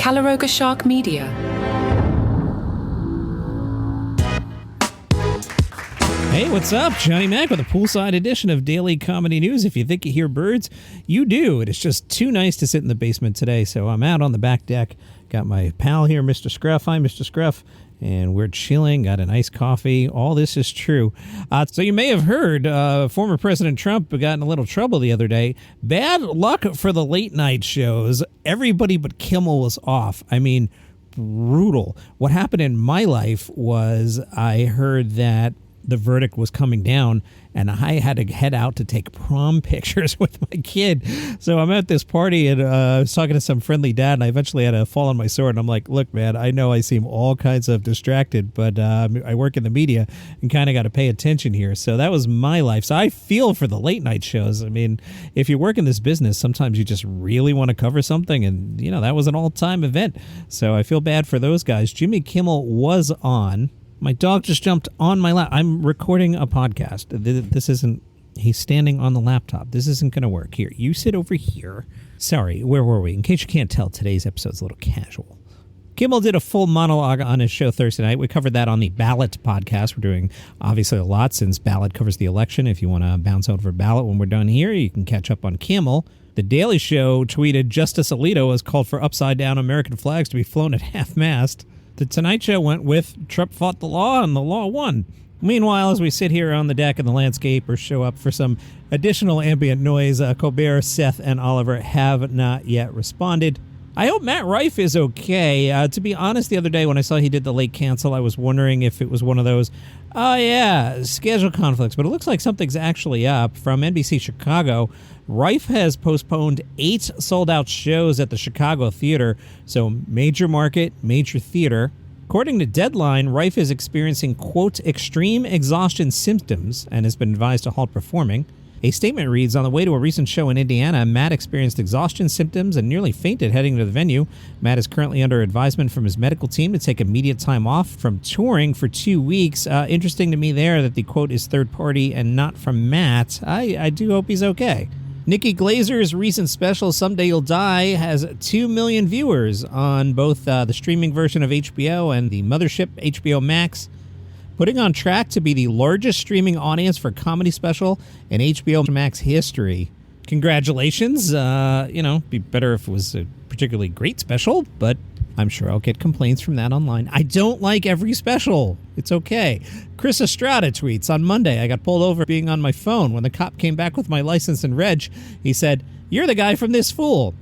Caloroga Shark Media. Hey, what's up? Johnny Mac with a poolside edition of Daily Comedy News. If you think you hear birds, you do. It is just too nice to sit in the basement today, so I'm out on the back deck. Got my pal here, Mr. Scruff. Hi, Mr. Scruff. And we're chilling, got a nice coffee. All this is true. So you may have heard former President Trump got in a little trouble the other day. Bad luck for the late night shows. Everybody but Kimmel was off. I mean, brutal. What happened in my life was I heard that the verdict was coming down, and I had to head out to take prom pictures with my kid. So I'm at this party, and I was talking to some friendly dad, and I eventually had to fall on my sword. And I'm like, look, man, I know I seem all kinds of distracted, but I work in the media and kind of got to pay attention here. So that was my life. So I feel for the late night shows. I mean, if you work in this business, sometimes you just really want to cover something, and, you know, that was an all-time event. So I feel bad for those guys. Jimmy Kimmel was on. My dog just jumped on my lap. I'm recording a podcast. This isn't... He's standing on the laptop. This isn't going to work. Here, you sit over here. Sorry, where were we? In case you can't tell, today's episode's a little casual. Kimmel did a full monologue on his show Thursday night. We covered that on the Ballot podcast. We're doing, obviously, a lot since Ballot covers the election. If you want to bounce over Ballot when we're done here, you can catch up on Kimmel. The Daily Show tweeted Justice Alito has called for upside-down American flags to be flown at half-mast. The Tonight Show went with Trump fought the law and the law won. Meanwhile, as we sit here on the deck in the landscape or show up for some additional ambient noise, Colbert, Seth, and Oliver have not yet responded. I hope Matt Rife is okay. To be honest, the other day when I saw he did the late cancel, I was wondering if it was one of those, schedule conflicts. But it looks like something's actually up. From NBC Chicago, Rife has postponed 8 sold-out shows at the Chicago Theater, so major market, major theater. According to Deadline, Rife is experiencing, quote, extreme exhaustion symptoms and has been advised to halt performing. A statement reads, on the way to a recent show in Indiana, Matt experienced exhaustion symptoms and nearly fainted heading to the venue. Matt is currently under advisement from his medical team to take immediate time off from touring for 2 weeks. Interesting to me there that the quote is third party and not from Matt. I do hope he's okay. Nikki Glaser's recent special, Someday You'll Die, has 2 million viewers on both the streaming version of HBO and the mothership HBO Max, putting on track to be the largest streaming audience for a comedy special in HBO Max history. Congratulations. Be better if it was a particularly great special, but I'm sure I'll get complaints from that online. I don't like every special. It's okay. Chris Estrada tweets, on Monday, I got pulled over being on my phone. When the cop came back with my license and reg, he said, "You're the guy from This Fool."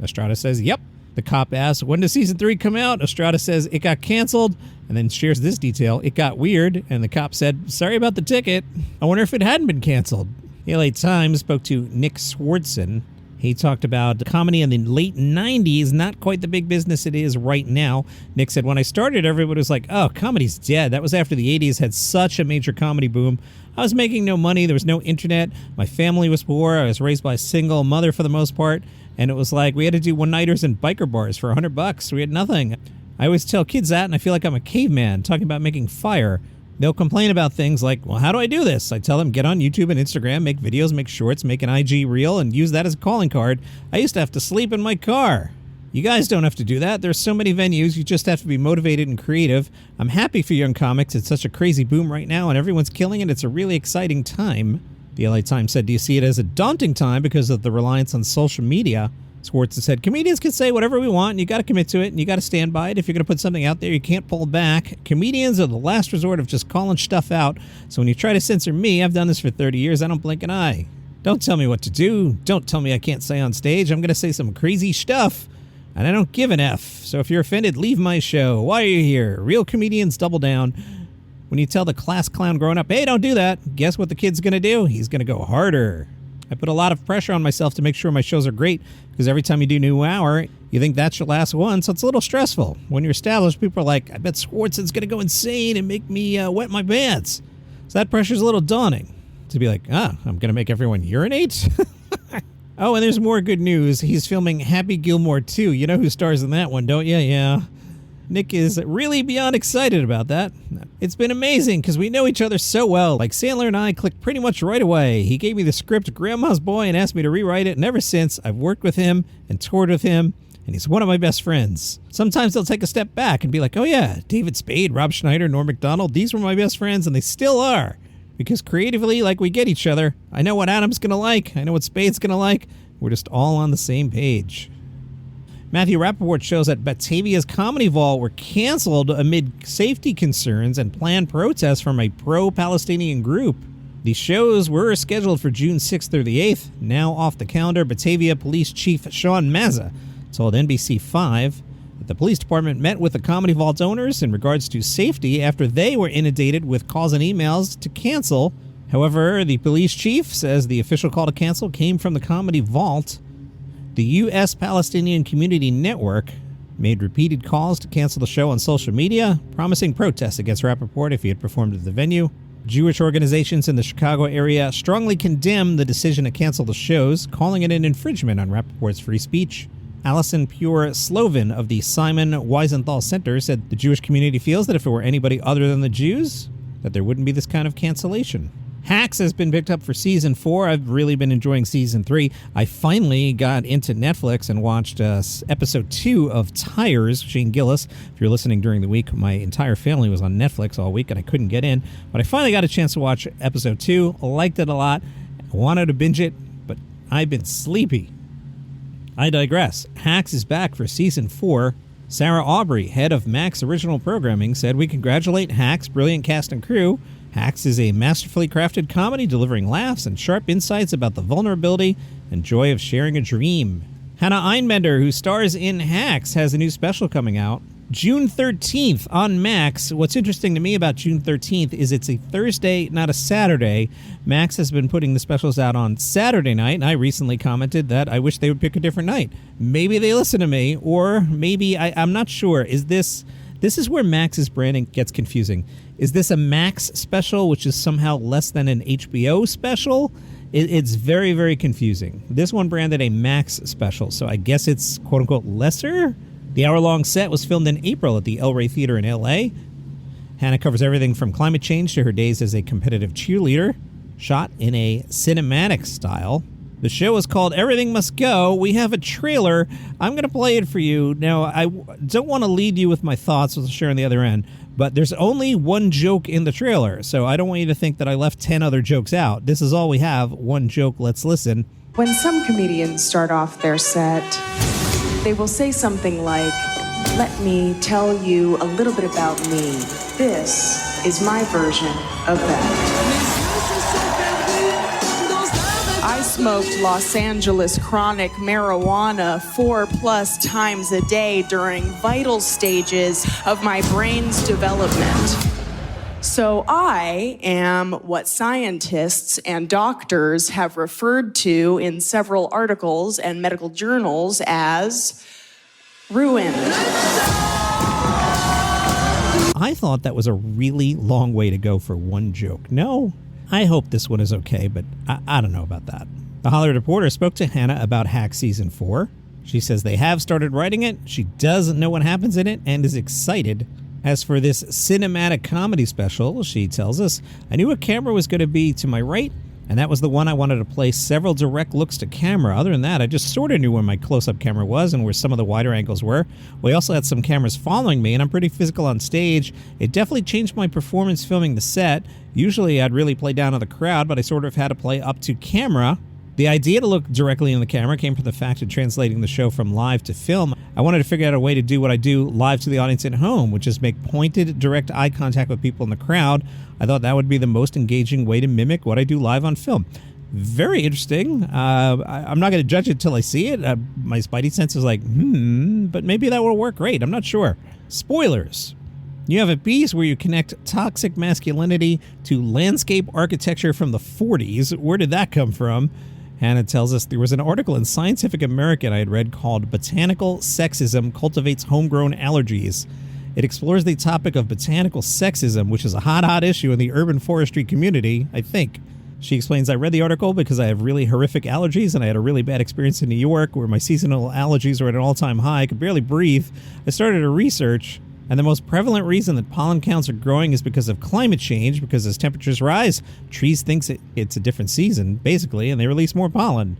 Estrada says, "Yep." The cop asks, "When does season 3 come out?" Estrada says, "It got canceled," and then shares this detail. "It got weird," and the cop said, "Sorry about the ticket. I wonder if it hadn't been canceled." The LA Times spoke to Nick Swardson. He talked about comedy in the late 90s, not quite the big business it is right now. Nick said, when I started, everybody was like, oh, comedy's dead. That was after the 80s had such a major comedy boom. I was making no money. There was no internet. My family was poor. I was raised by a single mother for the most part. And it was like we had to do one-nighters in biker bars for $100. We had nothing. I always tell kids that, and I feel like I'm a caveman talking about making fire. They'll complain about things like, well, how do I do this? I tell them, get on YouTube and Instagram, make videos, make shorts, make an IG reel, and use that as a calling card. I used to have to sleep in my car. You guys don't have to do that. There's so many venues. You just have to be motivated and creative. I'm happy for young comics. It's such a crazy boom right now, and everyone's killing it. It's a really exciting time. The LA Times said, do you see it as a daunting time because of the reliance on social media? Swardson said, comedians can say whatever we want, and you got to commit to it, and you got to stand by it. If you're going to put something out there, you can't pull back. Comedians are the last resort of just calling stuff out. So when you try to censor me, I've done this for 30 years, I don't blink an eye. Don't tell me what to do. Don't tell me I can't say on stage. I'm going to say some crazy stuff, and I don't give an F. So if you're offended, leave my show. Why are you here? Real comedians double down. When you tell the class clown growing up, hey, don't do that, guess what the kid's going to do? He's going to go harder. I put a lot of pressure on myself to make sure my shows are great, because every time you do a new hour, you think that's your last one, so it's a little stressful. When you're established, people are like, I bet Swardson's going to go insane and make me wet my pants. So that pressure's a little daunting. To be like, I'm going to make everyone urinate? Oh, and there's more good news. He's filming Happy Gilmore 2. You know who stars in that one, don't you? Yeah. Nick is really beyond excited about that. It's been amazing because we know each other so well. Like Sandler and I clicked pretty much right away. He gave me the script Grandma's Boy and asked me to rewrite it. And ever since, I've worked with him and toured with him. and he's one of my best friends. Sometimes they'll take a step back and be like, oh yeah, David Spade, Rob Schneider, Norm Macdonald, these were my best friends, and they still are. Because creatively, like, we get each other. I know what Adam's going to like. I know what Spade's going to like. We're just all on the same page. Matthew Rappaport shows that Batavia's Comedy Vault were canceled amid safety concerns and planned protests from a pro-Palestinian group. The shows were scheduled for June 6th through the 8th. Now off the calendar, Batavia Police Chief Sean Mazza told NBC5 that the police department met with the Comedy Vault owners in regards to safety after they were inundated with calls and emails to cancel. However, the police chief says the official call to cancel came from the Comedy Vault. The U.S. Palestinian Community Network made repeated calls to cancel the show on social media, promising protests against Rappaport if he had performed at the venue. Jewish organizations in the Chicago area strongly condemned the decision to cancel the shows, calling it an infringement on Rappaport's free speech. Allison Pure Slovin of the Simon Wiesenthal Center said the Jewish community feels that if it were anybody other than the Jews, that there wouldn't be this kind of cancellation. Hacks has been picked up for Season 4. I've really been enjoying Season 3. I finally got into Netflix and watched Episode 2 of Tires, Shane Gillis. If you're listening during the week, my entire family was on Netflix all week and I couldn't get in. But I finally got a chance to watch Episode 2. I liked it a lot. I wanted to binge it, but I've been sleepy. I digress. Hacks is back for Season 4. Sarah Aubrey, head of Max Original Programming, said, "We congratulate Hacks' brilliant cast and crew. Hacks is a masterfully crafted comedy delivering laughs and sharp insights about the vulnerability and joy of sharing a dream." Hannah Einmender, who stars in Hacks, has a new special coming out June 13th on Max. What's interesting to me about June 13th is it's a Thursday, not a Saturday. Max has been putting the specials out on Saturday night, and I recently commented that I wish they would pick a different night. Maybe they listen to me, or maybe I'm not sure. This is where Max's branding gets confusing. Is this a Max special, which is somehow less than an HBO special? It's very, very confusing. This one branded a Max special, so I guess it's quote-unquote lesser? The hour-long set was filmed in April at the El Rey Theater in L.A. Hannah covers everything from climate change to her days as a competitive cheerleader, shot in a cinematic style. The show is called Everything Must Go. We have a trailer. I'm going to play it for you. Now, I don't want to lead you with my thoughts. I'll share on the other end. But there's only one joke in the trailer, so I don't want you to think that I left 10 other jokes out. This is all we have. One joke. Let's listen. When some comedians start off their set, they will say something like, "Let me tell you a little bit about me. This is my version of that. I smoked Los Angeles chronic marijuana 4+ times a day during vital stages of my brain's development. So I am what scientists and doctors have referred to in several articles and medical journals as ruined." I thought that was a really long way to go for one joke. No, I hope this one is okay, but I don't know about that. The Hollywood Reporter spoke to Hannah about Hack Season 4. She says they have started writing it, she doesn't know what happens in it, and is excited. As for this cinematic comedy special, she tells us, "I knew a camera was going to be to my right, and that was the one I wanted to place several direct looks to camera. Other than that, I just sort of knew where my close-up camera was and where some of the wider angles were. We also had some cameras following me, and I'm pretty physical on stage. It definitely changed my performance filming the set. Usually I'd really play down on the crowd, but I sort of had to play up to camera. The idea to look directly in the camera came from the fact of translating the show from live to film. I wanted to figure out a way to do what I do live to the audience at home, which is make pointed, direct eye contact with people in the crowd. I thought that would be the most engaging way to mimic what I do live on film." Very interesting. I'm not going to judge it till I see it. My spidey sense is like, but maybe that will work great. I'm not sure. Spoilers. You have a piece where you connect toxic masculinity to landscape architecture from the 40s. Where did that come from? Hannah tells us there was an article in Scientific American I had read called "Botanical Sexism Cultivates Homegrown Allergies." It explores the topic of botanical sexism, which is a hot issue in the urban forestry community, I think. She explains, "I read the article because I have really horrific allergies, and I had a really bad experience in New York where my seasonal allergies were at an all-time high. I could barely breathe. I started to research, and the most prevalent reason that pollen counts are growing is because of climate change, because as temperatures rise, trees think it's a different season, basically, and they release more pollen."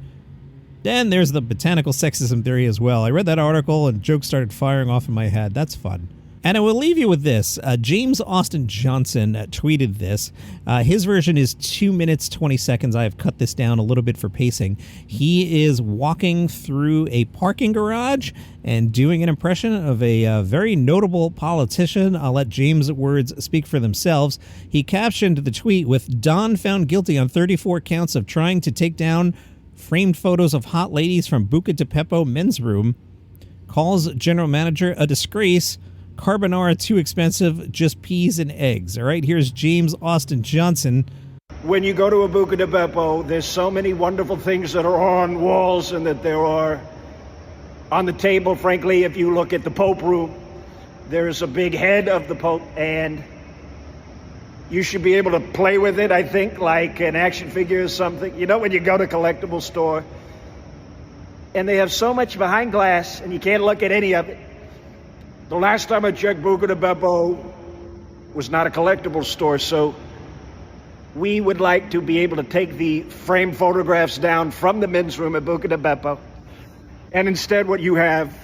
Then there's the botanical sexism theory as well. I read that article and jokes started firing off in my head. That's fun. And I will leave you with this. James Austin Johnson tweeted this. His version is 2 minutes, 20 seconds. I have cut this down a little bit for pacing. He is walking through a parking garage and doing an impression of a very notable politician. I'll let James' words speak for themselves. He captioned the tweet with Don found guilty on 34 counts of trying to take down framed photos of hot ladies from Buca di Beppo men's room. Calls general manager a disgrace. Carbonara too expensive, just peas and eggs. All right, here's James Austin Johnson. When you go to a Buca di Beppo, there's so many wonderful things that are on walls and that there are on the table. Frankly, if you look at the Pope room, there's a big head of the Pope, and you should be able to play with it, I think, like an action figure or something. You know, when you go to a collectible store, and they have so much behind glass, and you can't look at any of it. The last time I checked, Buca di Beppo was not a collectible store, so we would like to be able to take the framed photographs down from the men's room at Buca di Beppo, and instead what you have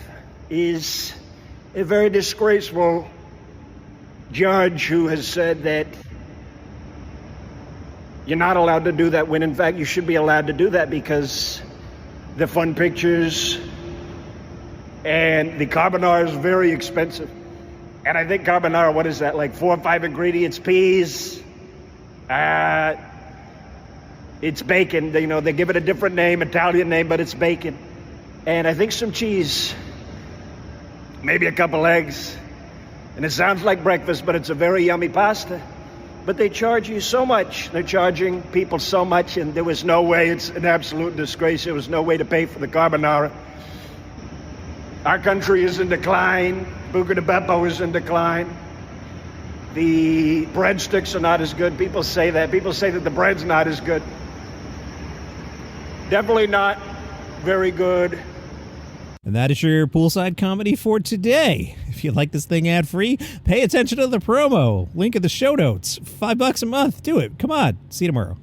is a very disgraceful judge who has said that you're not allowed to do that, when in fact you should be allowed to do that, because the fun pictures and the carbonara is very expensive. And I think carbonara, what is that, like 4 or 5 ingredients? Peas, it's bacon. You know, they give it a different name, Italian name, but it's bacon. And I think some cheese, maybe a couple eggs. And it sounds like breakfast, but it's a very yummy pasta. But they charge you so much. They're charging people so much, and there was no way. It's an absolute disgrace. There was no way to pay for the carbonara. Our country is in decline. Buca di Beppo is in decline. The breadsticks are not as good. People say that. People say that the bread's not as good. Definitely not very good. And that is your poolside comedy for today. If you like this thing ad-free, pay attention to the promo. Link in the show notes. $5 a month. Do it. Come on. See you tomorrow.